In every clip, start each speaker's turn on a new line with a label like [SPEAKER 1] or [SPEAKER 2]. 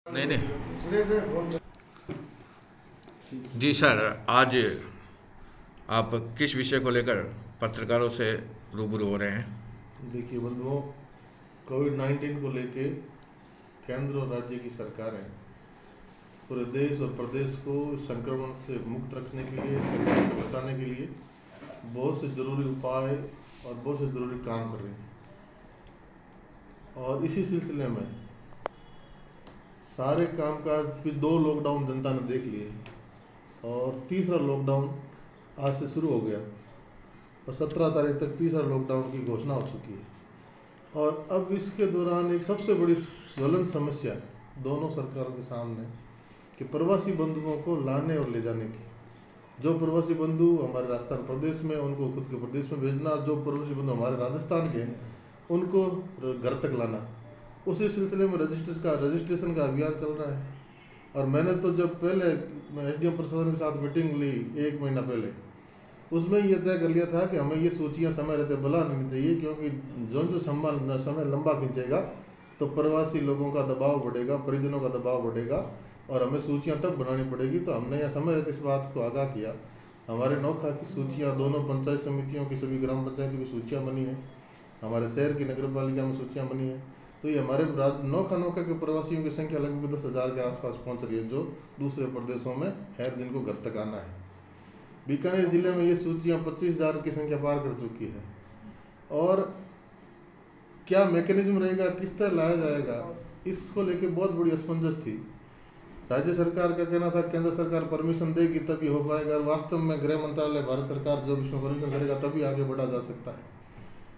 [SPEAKER 1] नहीं नहीं जी सर, आज आप किस विषय को लेकर पत्रकारों से रूबरू हो रहे हैं?
[SPEAKER 2] देखिए बंधुओं, कोविड-19 को लेके केंद्र और राज्य की सरकारें पूरे देश और प्रदेश को संक्रमण से मुक्त रखने के लिए, संक्रमण से बचाने के लिए बहुत से ज़रूरी उपाय और बहुत से ज़रूरी काम कर रही हैं। और इसी सिलसिले में सारे कामकाज भी 2 लॉकडाउन जनता ने देख लिए और तीसरा लॉकडाउन आज से शुरू हो गया और 17 तारीख तक तीसरा लॉकडाउन की घोषणा हो चुकी है। और अब इसके दौरान एक सबसे बड़ी ज्वलंत समस्या दोनों सरकारों के सामने कि प्रवासी बंधुओं को लाने और ले जाने की। जो प्रवासी बंधु हमारे राजस्थान प्रदेश में, उनको खुद के प्रदेश में भेजना, और जो प्रवासी बंधु हमारे राजस्थान के उनको घर तक लाना। उसी सिलसिले में रजिस्ट्रेशन का अभियान चल रहा है। और मैंने तो जब पहले एसडीएम प्रशासन के साथ मीटिंग ली 1 महीना पहले, उसमें ये तय कर लिया था कि हमें ये सूचियां समय रहते बुला नहीं चाहिए, क्योंकि जो समय लंबा खींचेगा तो प्रवासी लोगों का दबाव बढ़ेगा, परिजनों का दबाव बढ़ेगा और हमें सूचियां तब बनानी पड़ेगी। तो हमने यह समय रहते इस बात को आगाह किया। हमारे नौखा की सूचियाँ दोनों पंचायत समितियों की, सभी ग्राम पंचायतों की सूचियाँ बनी हैं, हमारे शहर की नगर पालिका में सूचियाँ बनी हैं। तो ये हमारे नौखा के प्रवासियों की संख्या लगभग 10,000 के आसपास पहुंच रही है, जो दूसरे प्रदेशों में है, जिनको घर तक आना है। बीकानेर जिले में ये सूचियाँ 25,000 की संख्या पार कर चुकी है। और क्या मैकेनिज्म रहेगा, किस तरह लाया जाएगा, इसको लेके बहुत बड़ी असमंजस थी। राज्य सरकार का कहना था केंद्र सरकार परमिशन देगी तभी हो पाएगा, और वास्तव में गृह मंत्रालय, भारत सरकार जो इसमें परमिशन करेगा तभी आगे बढ़ा जा सकता है।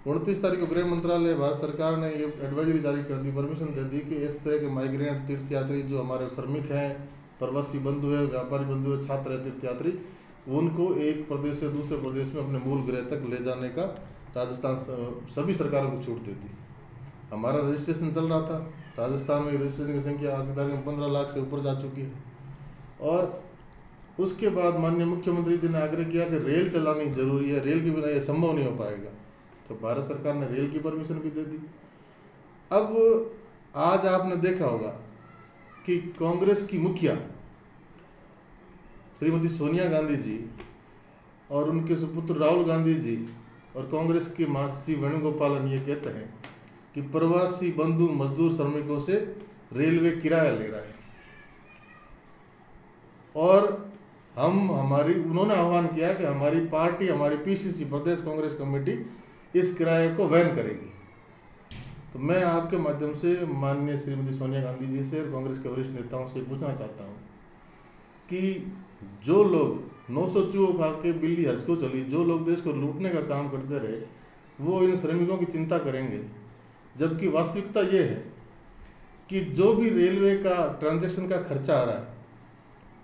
[SPEAKER 2] 29 तारीख को गृह मंत्रालय, भारत सरकार ने ये एडवाइजरी जारी कर दी, परमिशन दे दी कि इस तरह के माइग्रेंट तीर्थयात्री जो हमारे श्रमिक हैं, प्रवासी बंधु है, व्यापारी बंधु है, छात्र है, तीर्थयात्री, उनको एक प्रदेश से दूसरे प्रदेश में अपने मूल गृह तक ले जाने का राजस्थान सभी सरकारों को छूट देती। हमारा रजिस्ट्रेशन चल रहा था, राजस्थान में रजिस्ट्रेशन की संख्या आज की तारीख में 15 लाख से ऊपर जा चुकी है। और उसके बाद माननीय मुख्यमंत्री जी ने आग्रह किया कि रेल चलानी जरूरी है, रेल के बिना यह संभव नहीं हो पाएगा। तो भारत सरकार ने रेल की परमिशन भी दे दी। अब आज आपने देखा होगा कि कांग्रेस की मुखिया श्रीमती सोनिया गांधी जी और उनके सुपुत्र राहुल गांधी जी और कांग्रेस के महासचिव वेणुगोपालन ये कहते हैं कि प्रवासी बंधु मजदूर श्रमिकों से रेलवे किराया ले रहा है। और उन्होंने आह्वान किया कि हमारी पार्टी, हमारी पीसीसी प्रदेश कांग्रेस कमेटी इस किराए को वहन करेगी। तो मैं आपके माध्यम से माननीय श्रीमती सोनिया गांधी जी से और कांग्रेस के वरिष्ठ नेताओं से पूछना चाहता हूँ कि जो लोग 900 चूहो खा के बिल्ली हज को चली, जो लोग देश को लूटने का काम करते रहे, वो इन श्रमिकों की चिंता करेंगे, जबकि वास्तविकता ये है कि जो भी रेलवे का ट्रांजैक्शन का खर्चा आ रहा है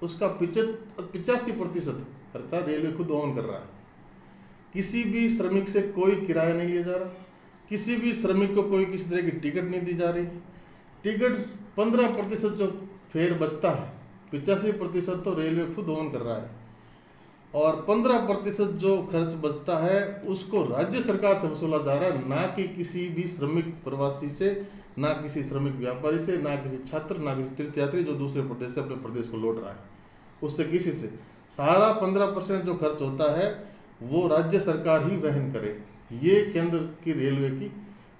[SPEAKER 2] उसका 85% खर्चा रेलवे खुद ओन कर रहा है। किसी भी श्रमिक से कोई किराया नहीं लिया जा रहा, किसी भी श्रमिक को कोई किसी तरह की टिकट नहीं दी जा रही। टिकट 15% जो फेयर बचता है, 85% तो रेलवे खुद ओन कर रहा है, और 15% जो खर्च बचता है उसको राज्य सरकार से वसूला जा रहा है, ना कि किसी भी श्रमिक प्रवासी से, ना किसी श्रमिक व्यापारी से, ना किसी छात्र, ना किसी तीर्थयात्री जो दूसरे प्रदेश से अपने प्रदेश को लौट रहा है, उससे किसी से। सारा 15% जो खर्च होता है वो राज्य सरकार ही वहन करे। ये केंद्र की रेलवे की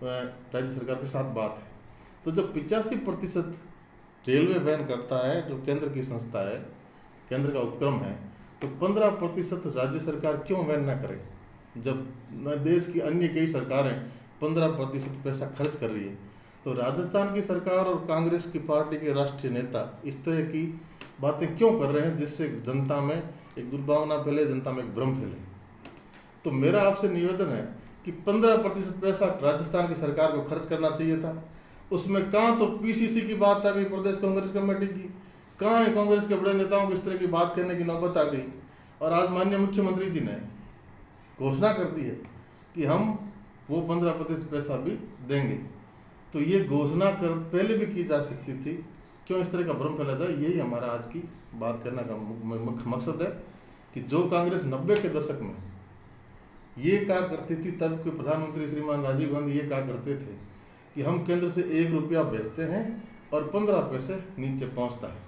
[SPEAKER 2] राज्य सरकार के साथ बात है। तो जब 85% रेलवे वहन करता है, जो केंद्र की संस्था है, केंद्र का उपक्रम है, तो 15% राज्य सरकार क्यों वहन न करे, जब देश की अन्य कई सरकारें 15% पैसा खर्च कर रही है। तो राजस्थान की सरकार और कांग्रेस की पार्टी के राष्ट्रीय नेता इस तरह की बातें क्यों कर रहे हैं, जिससे जनता में एक दुर्भावना फैले, जनता में एक भ्रम फैले। तो मेरा आपसे निवेदन है कि 15% पैसा राजस्थान की सरकार को खर्च करना चाहिए था। उसमें कहाँ तो पीसीसी की बात आ गई, प्रदेश कांग्रेस कमेटी की, कहाँ है कांग्रेस के बड़े नेताओं को इस तरह की बात कहने की नौबत आ गई। और आज माननीय मुख्यमंत्री जी ने घोषणा कर दी है कि हम वो 15% पैसा भी देंगे। तो ये घोषणा पहले भी की जा सकती थी, क्यों इस तरह का भ्रम फैला जाए। यही हमारा आज की बात करने का मकसद है कि जो कांग्रेस 90 के दशक में ये कहा करती थी, तब के प्रधानमंत्री श्रीमान राजीव गांधी ये कहा करते थे कि हम केंद्र से 1 रुपया भेजते हैं और 15 पैसे नीचे पहुंचता है।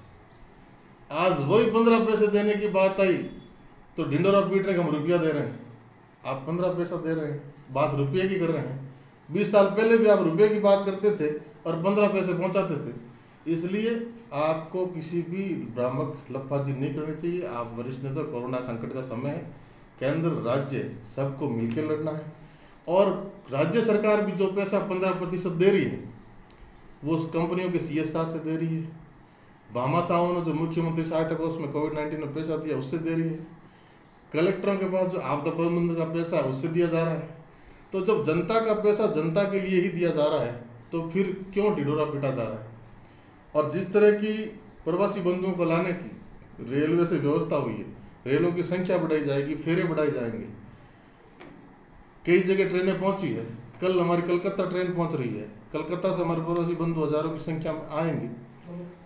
[SPEAKER 2] आज वही 15 पैसे देने की बात आई तो ढिंडोरा पीट रहे कि हम रुपया दे रहे हैं। आप 15 पैसा दे रहे हैं, बात रुपये की कर रहे हैं। 20 साल पहले भी आप रुपये की बात करते थे और 15 पैसे पहुंचाते थे। इसलिए आपको किसी भी भ्रामक लफाजी नहीं करनी चाहिए। आप वरिष्ठ नेता, कोरोना संकट का समय है, केंद्र राज्य सबको मिलकर लड़ना है। और राज्य सरकार भी जो पैसा 15% दे रही है वो उस कंपनियों के CSR से दे रही है। भामाशाहों ने जो मुख्यमंत्री सहायता कोष में कोविड-19 में पैसा दिया उससे दे रही है। कलेक्टरों के पास जो आपदा प्रबंधन का पैसा है उससे दिया जा रहा है। तो जब जनता का पैसा जनता के लिए ही दिया जा रहा है तो फिर क्यों ढिढोरा पीटा जा रहा है। और जिस तरह की प्रवासी बंधुओं को लाने की रेलवे से व्यवस्था हुई है, रेलों की संख्या बढ़ाई जाएगी, फेरे बढ़ाए जाएंगे, कई जगह ट्रेनें पहुंची है। कल हमारी कलकत्ता ट्रेन पहुंच रही है, कलकत्ता से हमारे प्रवासी बंधु हजारों की संख्या में आएंगे।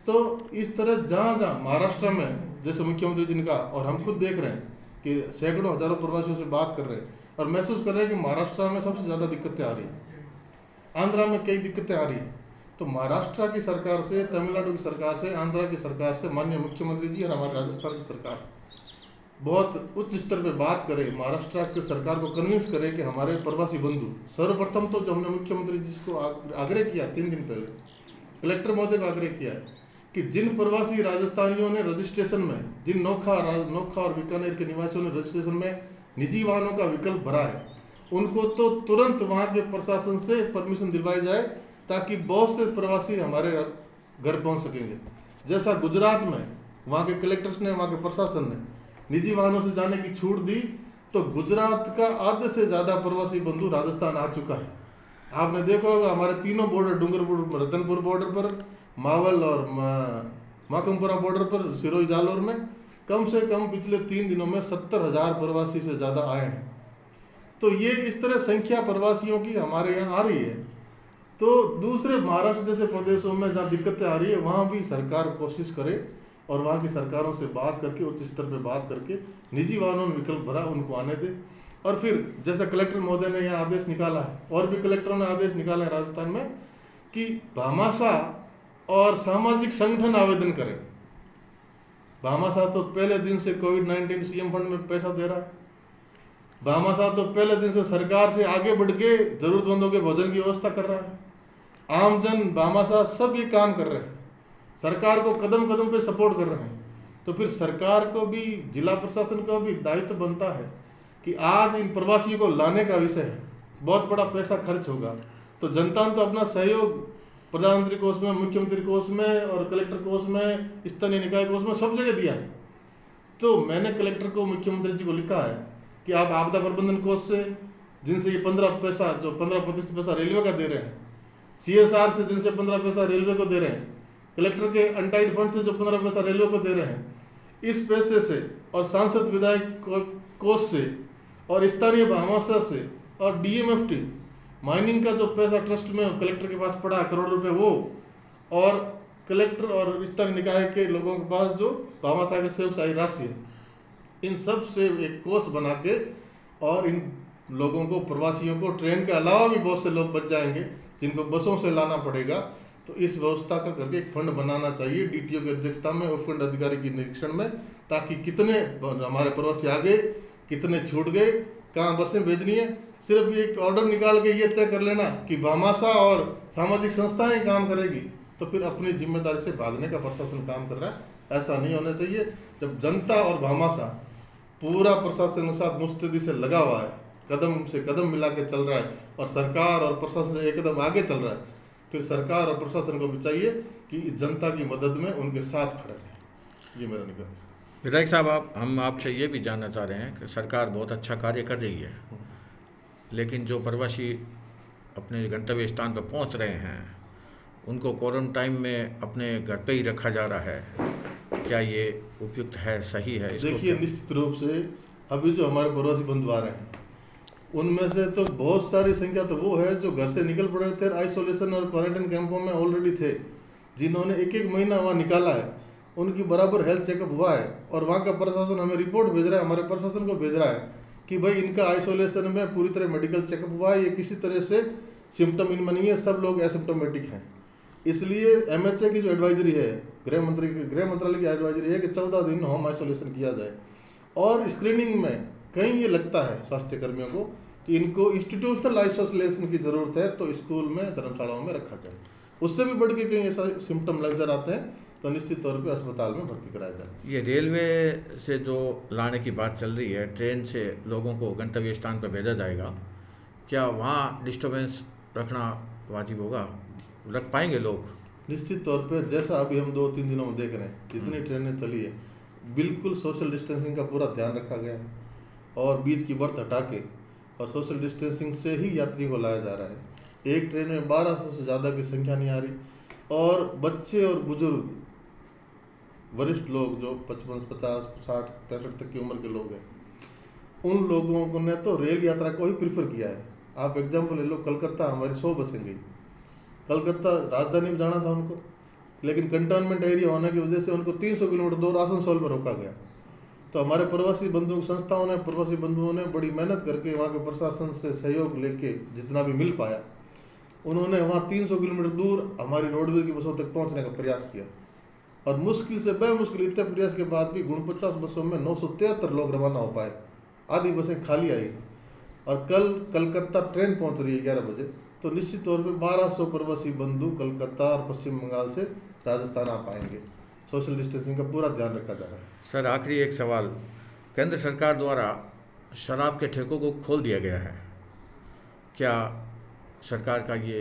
[SPEAKER 2] तो इस तरह जहाँ जहाँ महाराष्ट्र में जैसे मुख्यमंत्री जी ने कहा, और हम खुद देख रहे हैं कि सैकड़ों हजारों प्रवासियों से बात कर रहे हैं और महसूस कर रहे हैं कि महाराष्ट्र में सबसे ज़्यादा दिक्कतें आ रही हैं, आंध्रा में कई दिक्कतें आ रही हैं। तो महाराष्ट्र की सरकार से, तमिलनाडु की सरकार से, आंध्रा की सरकार से माननीय मुख्यमंत्री जी और हमारे राजस्थान की सरकार बहुत उच्च स्तर पे बात करे, महाराष्ट्र की सरकार को कन्विंस करे कि हमारे प्रवासी बंधु, सर्वप्रथम तो जो हमने मुख्यमंत्री जी को आग्रह किया 3 दिन पहले, कलेक्टर महोदय को आग्रह किया है कि जिन प्रवासी राजस्थानियों ने रजिस्ट्रेशन में, जिन नोखा और बीकानेर के निवासियों ने रजिस्ट्रेशन में निजी वाहनों का विकल्प भरा है, उनको तो तुरंत वहाँ के प्रशासन से परमिशन दिलवाई जाए ताकि बहुत से प्रवासी हमारे घर पहुँच सकेंगे। जैसा गुजरात में वहाँ के कलेक्टर्स ने, वहाँ के प्रशासन ने निजी वाहनों से जाने की छूट दी, तो गुजरात का आधे से ज़्यादा प्रवासी बंधु राजस्थान आ चुका है। आपने देखा होगा हमारे तीनों बॉर्डर, डूंगरपुर रतनपुर बॉर्डर पर, मावल और माकमपुरा बॉर्डर पर, सिरोही जालोर में कम से कम पिछले 3 दिनों में 70,000 प्रवासी से ज़्यादा आए हैं। तो ये इस तरह संख्या प्रवासियों की हमारे यहाँ आ रही है। तो दूसरे महाराष्ट्र जैसे प्रदेशों में जहाँ दिक्कतें आ रही है वहाँ भी सरकार कोशिश करे और वहाँ की सरकारों से बात करके, उच्च स्तर पे बात करके निजी वाहनों में विकल्प भरा उनको आने दे। और फिर जैसा कलेक्टर महोदय ने यहाँ आदेश निकाला है और भी कलेक्टरों ने आदेश निकाले हैं राजस्थान में कि भामाशाह और सामाजिक संगठन आवेदन करें। भामाशाह तो पहले दिन से कोविड-19 CM फंड में पैसा दे रहा है। भामाशाह तो पहले दिन से सरकार से आगे बढ़ के जरूरतमंदों के भोजन की व्यवस्था कर रहा है। आमजन, भामाशाह सब ये काम कर रहे हैं, सरकार को कदम कदम पे सपोर्ट कर रहे हैं। तो फिर सरकार को भी, जिला प्रशासन को भी दायित्व बनता है कि आज इन प्रवासियों को लाने का विषय है, बहुत बड़ा पैसा खर्च होगा, तो जनता ने तो अपना सहयोग प्रधानमंत्री कोष में, मुख्यमंत्री कोष में और कलेक्टर कोष में, स्थानीय निकाय कोष में सब जगह दिया है। तो मैंने कलेक्टर को, मुख्यमंत्री जी को लिखा है कि आप आपदा प्रबंधन कोष से, जिनसे ये 15% पैसा रेलवे का दे रहे हैं, CSR से जिनसे 15 पैसा रेलवे को दे रहे हैं, कलेक्टर के अनटाइड फंड से जो 15 पैसा रेलवे को दे रहे हैं, इस पैसे से और सांसद विधायक कोष से और स्थानीय भामाशाह से और DMFT माइनिंग का जो पैसा ट्रस्ट में कलेक्टर के पास पड़ा करोड़ रुपए, वो और कलेक्टर और स्थानीय निकाय के लोगों के पास जो भामाशाह के सेव साई राशि है, इन सब से एक कोष बना के और इन लोगों को, प्रवासियों को, ट्रेन के अलावा भी बहुत से लोग बच जाएंगे जिनको बसों से लाना पड़ेगा, तो इस व्यवस्था का करके एक फंड बनाना चाहिए DTO की अध्यक्षता में, उपखंड अधिकारी की निरीक्षण में, ताकि कितने हमारे प्रवासी आ गए, कितने छूट गए, कहाँ बसें भेजनी है, सिर्फ एक ऑर्डर निकाल के ये तय कर लेना कि भामाशाह और सामाजिक संस्थाएं काम करेगी, तो फिर अपनी जिम्मेदारी से भागने का प्रशासन काम कर रहा है। ऐसा नहीं होना चाहिए। जब जनता और भामाशाह पूरा प्रशासन के साथ मुस्तैदी से लगा हुआ है, कदम से कदम मिला के चल रहा है और सरकार और प्रशासन से एक कदम आगे चल रहा है, फिर सरकार और प्रशासन को भी चाहिए कि जनता की मदद में उनके साथ खड़े रहें। ये मेरा निवेदन है।
[SPEAKER 1] विधायक साहब, हम आपसे ये भी जानना चाह रहे हैं कि सरकार बहुत अच्छा कार्य कर रही है, लेकिन जो प्रवासी अपने गंतव्य स्थान पर पहुंच रहे हैं उनको क्वारंटाइन में अपने घर पे ही रखा जा रहा है, क्या ये उपयुक्त है, सही है?
[SPEAKER 2] देखिए, निश्चित रूप से अभी जो हमारे प्रवासी बंधु आ रहे हैं उनमें से तो बहुत सारी संख्या तो वो है जो घर से निकल पड़े थे, आइसोलेशन और क्वारंटाइन कैंपों में ऑलरेडी थे, जिन्होंने 1-1 महीना वहाँ निकाला है, उनकी बराबर हेल्थ चेकअप हुआ है और वहाँ का प्रशासन हमें रिपोर्ट भेज रहा है, हमारे प्रशासन को भेज रहा है कि भाई इनका आइसोलेशन में पूरी तरह मेडिकल चेकअप हुआ है, ये किसी तरह से सिम्टम इनमें नहीं है, सब लोग एसिम्टोमेटिक हैं। इसलिए MHA की जो एडवाइजरी है, गृह मंत्रालय की एडवाइजरी है कि 14 दिन होम आइसोलेशन किया जाए। और स्क्रीनिंग में कहीं ये लगता है स्वास्थ्य कर्मियों को कि इनको इंस्टीट्यूशनल आइसोलेशन की ज़रूरत है, तो स्कूल में, धर्मशालाओं में रखा जाए। उससे भी बढ़ के कहीं ऐसा सिम्टम नजर आते हैं तो निश्चित तौर पे अस्पताल में भर्ती कराया जाए।
[SPEAKER 1] ये रेलवे से जो लाने की बात चल रही है, ट्रेन से लोगों को गंतव्य स्थान पर भेजा जाएगा, क्या वहाँ डिस्टर्बेंस रखना वाजिब होगा? रख पाएंगे लोग?
[SPEAKER 2] निश्चित तौर पे जैसा अभी हम 2-3 दिनों में देख रहे हैं, जितनी ट्रेनें चली है बिल्कुल सोशल डिस्टेंसिंग का पूरा ध्यान रखा गया है और बीच की बर्थ हटा के और सोशल डिस्टेंसिंग से ही यात्री को लाया जा रहा है। एक ट्रेन में 1200 से ज़्यादा की संख्या नहीं आ रही। और बच्चे और बुजुर्ग, वरिष्ठ लोग जो 55, 50, 60, 65 तक की उम्र के लोग हैं, उन लोगों को ने तो रेल यात्रा को ही प्रीफर किया है। आप एग्जाम्पल ले लो, कलकत्ता हमारी 100 बसें गई, कलकत्ता राजधानी में जाना था उनको, लेकिन कंटेनमेंट एरिया होने की वजह से उनको 300 किलोमीटर दूर आसनसोल में रोका गया। तो हमारे प्रवासी बंधु संस्थाओं ने, प्रवासी बंधुओं ने बड़ी मेहनत करके वहाँ के प्रशासन से सहयोग लेके जितना भी मिल पाया, उन्होंने वहाँ 300 किलोमीटर दूर हमारी रोडवेज की बसों तक पहुँचने का प्रयास किया। और मुश्किल से बेमुश्किल इतने प्रयास के बाद भी 49 बसों में 973 लोग रवाना हो पाए, आधी बसें खाली आई। और कल कलकत्ता ट्रेन पहुँच रही है 11 बजे। तो निश्चित तौर पे 1200 प्रवासी बंधु कलकत्ता और पश्चिम बंगाल से राजस्थान आ पाएंगे। सोशल डिस्टेंसिंग का पूरा ध्यान रखा जा रहा है।
[SPEAKER 1] सर, आखिरी एक सवाल, केंद्र सरकार द्वारा शराब के ठेकों को खोल दिया गया है, क्या सरकार का ये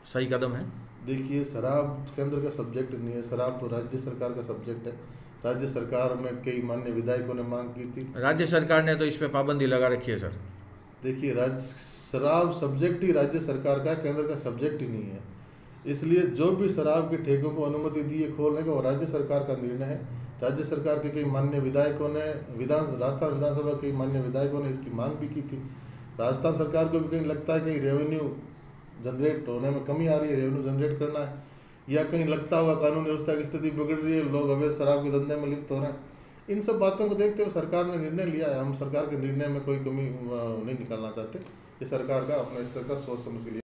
[SPEAKER 1] सही कदम है?
[SPEAKER 2] देखिए, शराब केंद्र का सब्जेक्ट नहीं है, शराब तो राज्य सरकार का सब्जेक्ट है। राज्य सरकार में कई मान्य विधायकों ने मांग की थी।
[SPEAKER 1] राज्य सरकार ने तो इस पर पाबंदी लगा रखी है सर।
[SPEAKER 2] देखिए, शराब सब्जेक्ट ही राज्य सरकार का, केंद्र का सब्जेक्ट ही नहीं है। इसलिए जो भी शराब के ठेकों को अनुमति दी है खोलने का, वो राज्य सरकार का निर्णय है। राज्य सरकार के कई मान्य विधायकों ने, राजस्थान विधानसभा के कई मान्य विधायकों ने इसकी मांग भी की थी। राजस्थान सरकार को भी कहीं लगता है कहीं रेवेन्यू जनरेट होने में कमी आ रही है, रेवेन्यू जनरेट करना है, या कहीं लगता हुआ कानून व्यवस्था की स्थिति बिगड़ रही है, लोग अवैध शराब के धंधे में लिप्त हो रहे हैं। इन सब बातों को देखते हुए सरकार ने निर्णय लिया है। हम सरकार के निर्णय में कोई कमी नहीं निकालना चाहते। ये सरकार का अपना स्तर का सोच समझ के लिए